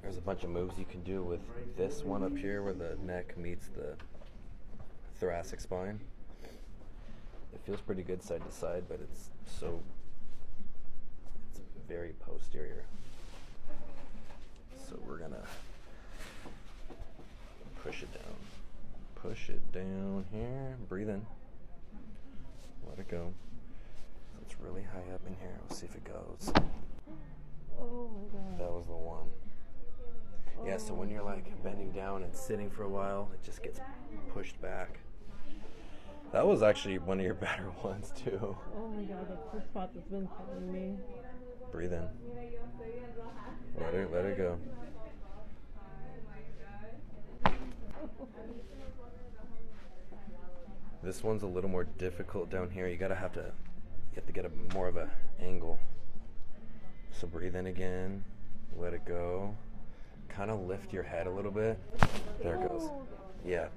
There's a bunch of moves you can do with this one up here where the neck meets the thoracic spine. It feels pretty good side to side, but it's very posterior. So we're gonna push it down. Push it down here. Breathe in. Let it go. So it's really high up in here. We'll see if it goes. Oh my god. That was the one. Yeah, so when you're like bending down and sitting for a while, it just gets pushed back. That was actually one of your better ones too. Oh my god, that's the spot that's been killing me. Breathe in. Let it go. This one's a little more difficult down here. You have to get a more of a angle. So breathe in again. Let it go. Kind of lift your head a little bit. There it goes. Yeah.